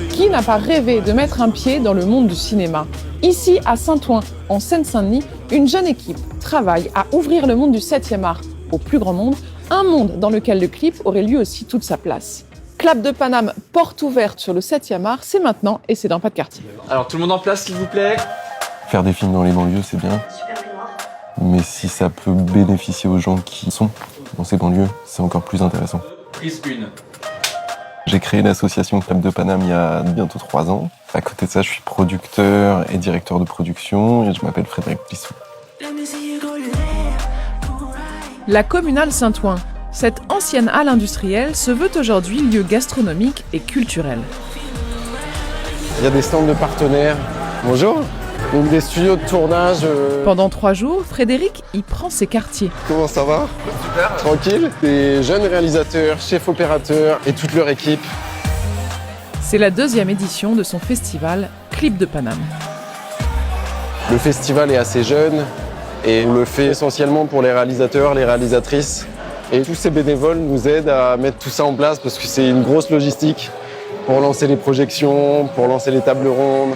Qui n'a pas rêvé de mettre un pied dans le monde du cinéma ? Ici, à Saint-Ouen, en Seine-Saint-Denis, une jeune équipe travaille à ouvrir le monde du 7e art au plus grand monde, un monde dans lequel le clip aurait lui aussi toute sa place. Clap de Paname, porte ouverte sur le 7e art, c'est maintenant et c'est dans Pas de quartier. Alors tout le monde en place s'il vous plaît. Faire des films dans les banlieues, c'est bien. Mais si ça peut bénéficier aux gens qui sont dans ces banlieues, c'est encore plus intéressant. Prise 1. J'ai créé l'association Clap de Paname il y a bientôt 3 ans. À côté de ça, je suis producteur et directeur de production et je m'appelle Frédéric Plissou. La communale Saint-Ouen. Cette ancienne halle industrielle se veut aujourd'hui lieu gastronomique et culturel. Il y a des stands de partenaires. Bonjour. Donc des studios de tournage. Pendant 3 jours, Frédéric y prend ses quartiers. Comment ça va? Super. Tranquille. Des jeunes réalisateurs, chefs opérateurs et toute leur équipe. C'est la 2e édition de son festival Clip de Paname. Le festival est assez jeune et on le fait essentiellement pour les réalisateurs, les réalisatrices. Et tous ces bénévoles nous aident à mettre tout ça en place parce que c'est une grosse logistique pour lancer les projections, pour lancer les tables rondes.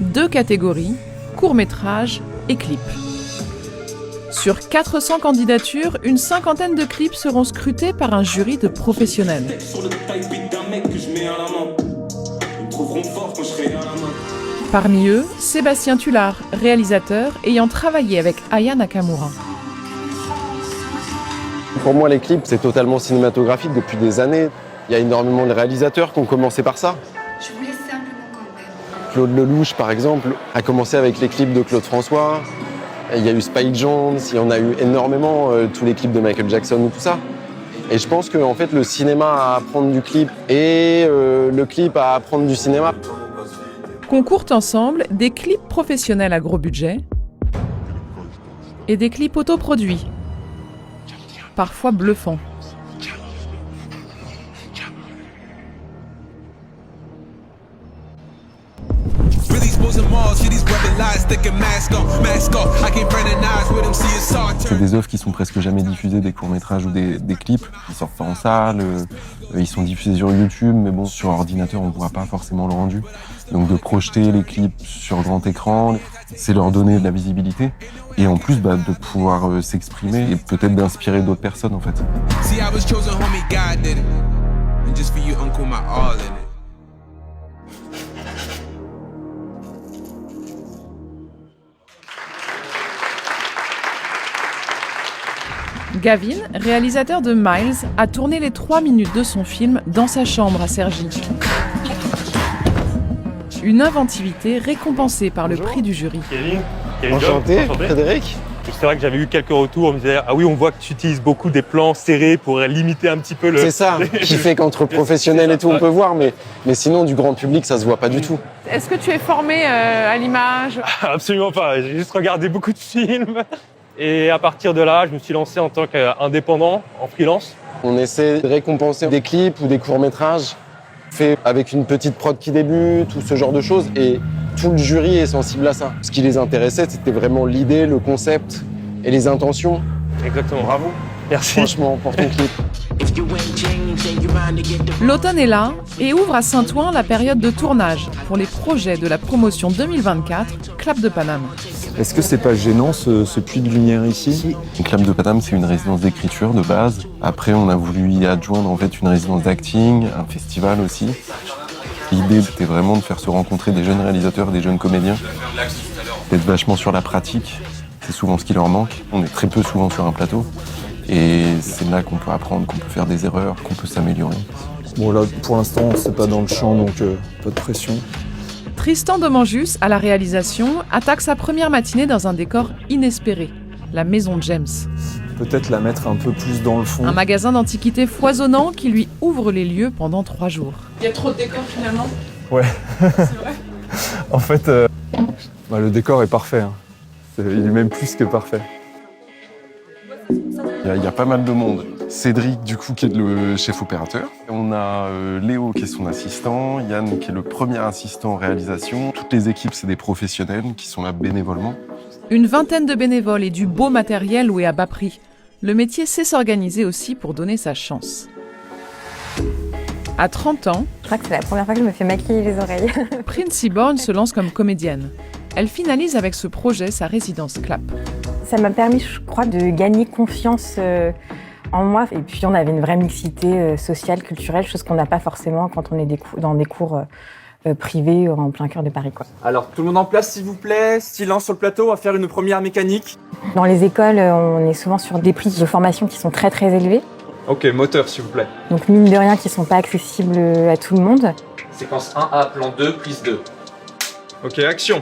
2 catégories, court-métrage et clip. Sur 400 candidatures, une 50aine de clips seront scrutés par un jury de professionnels. Parmi eux, Sébastien Tullard, réalisateur ayant travaillé avec Aya Nakamura. Pour moi, les clips, c'est totalement cinématographique depuis des années. Il y a énormément de réalisateurs qui ont commencé par ça. Je voulais simplement quand même. Claude Lelouch, par exemple, a commencé avec les clips de Claude François. Il y a eu Spike Jonze, il y en a eu énormément, tous les clips de Michael Jackson ou tout ça. Et je pense que en fait, le cinéma a à apprendre du clip et le clip a à apprendre du cinéma. Concourent ensemble des clips professionnels à gros budget et des clips autoproduits, parfois bluffants. C'est des œuvres qui sont presque jamais diffusées, des courts-métrages ou des clips. Ils sortent pas en salle, ils sont diffusés sur YouTube, mais bon, sur ordinateur, on ne voit pas forcément le rendu. Donc de projeter les clips sur grand écran, c'est leur donner de la visibilité. Et en plus, de pouvoir s'exprimer et peut-être d'inspirer d'autres personnes, en fait. Gavin, réalisateur de Miles, a tourné les 3 minutes de son film dans sa chambre à Cergy. Une inventivité récompensée par le prix du jury. Kevin, Enchanté, Frédéric. C'est vrai que j'avais eu quelques retours, on me disait ah oui, on voit que tu utilises beaucoup des plans serrés pour limiter un petit peu le... C'est ça, qui fait qu'entre professionnels et tout, on peut voir, mais sinon, du grand public, ça se voit pas du tout. Est-ce que tu es formé à l'image ? Absolument pas, j'ai juste regardé beaucoup de films. Et à partir de là, je me suis lancé en tant qu'indépendant, en freelance. On essaie de récompenser des clips ou des courts-métrages faits avec une petite prod qui débute, tout ce genre de choses. Et tout le jury est sensible à ça. Ce qui les intéressait, c'était vraiment l'idée, le concept et les intentions. Exactement. Bravo. Merci. Franchement, pour ton clip. L'automne est là et ouvre à Saint-Ouen la période de tournage pour les projets de la promotion 2024 Clap de Paname. Est-ce que c'est pas gênant ce puits de lumière ici? Clap de Paname, c'est une résidence d'écriture de base. Après, on a voulu y adjoindre en fait une résidence d'acting, un festival aussi. L'idée, c'était vraiment de faire se rencontrer des jeunes réalisateurs, des jeunes comédiens, d'être vachement sur la pratique. C'est souvent ce qui leur manque. On est très peu souvent sur un plateau. Et c'est là qu'on peut apprendre, qu'on peut faire des erreurs, qu'on peut s'améliorer. Bon là, pour l'instant, c'est pas dans le champ, donc pas de pression. Tristan Demanjus, à la réalisation, attaque sa première matinée dans un décor inespéré, la maison James. Peut-être la mettre un peu plus dans le fond. Un magasin d'antiquités foisonnant qui lui ouvre les lieux pendant 3 jours. Il y a trop de décors finalement ? Ouais. C'est vrai ? En fait, le décor est parfait. Hein. Il est même plus que parfait. Il y a pas mal de monde. Cédric, du coup, qui est le chef opérateur. On a Léo, qui est son assistant. Yann, qui est le premier assistant en réalisation. Toutes les équipes, c'est des professionnels qui sont là bénévolement. Une vingtaine de bénévoles et du beau matériel loué à bas prix. le métier sait s'organiser aussi pour donner sa chance. À 30 ans, Je crois que c'est la première fois que je me fais maquiller les oreilles. Princy Born se lance comme comédienne. Elle finalise avec ce projet sa résidence CLAP. Ça m'a permis, je crois, de gagner confiance en moi. Et puis, on avait une vraie mixité sociale, culturelle, chose qu'on n'a pas forcément quand on est dans des cours privés en plein cœur de Paris, quoi. Alors, tout le monde en place, s'il vous plaît. Silence sur le plateau, on va faire une première mécanique. Dans les écoles, on est souvent sur des prix de formation qui sont très, très élevés. Ok, moteur, s'il vous plaît. Donc, mine de rien, qui ne sont pas accessibles à tout le monde. Séquence 1A, plan 2, prise 2. Ok, action.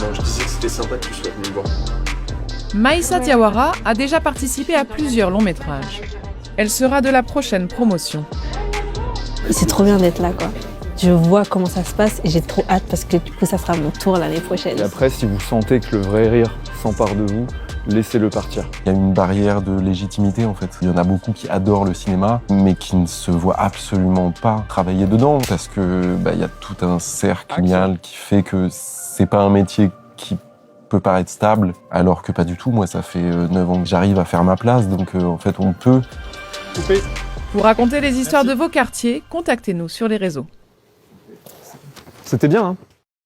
Non, je disais que c'était sympa que tu sois venu me voir. Maïssa Diawara a déjà participé à plusieurs longs métrages. Elle sera de la prochaine promotion. C'est trop bien d'être là, quoi. Je vois comment ça se passe et j'ai trop hâte parce que du coup, ça sera mon tour l'année prochaine. Et après, si vous sentez que le vrai rire s'empare de vous, laissez-le partir. Il y a une barrière de légitimité en fait. Il y en a beaucoup qui adorent le cinéma, mais qui ne se voient absolument pas travailler dedans parce que il y a tout un cercle familial qui fait que c'est pas un métier qui peut paraître stable, alors que pas du tout. Moi, ça fait 9 ans que j'arrive à faire ma place, donc en fait, on peut. Coupé. Pour raconter les histoires de vos quartiers, contactez-nous sur les réseaux. C'était bien, hein?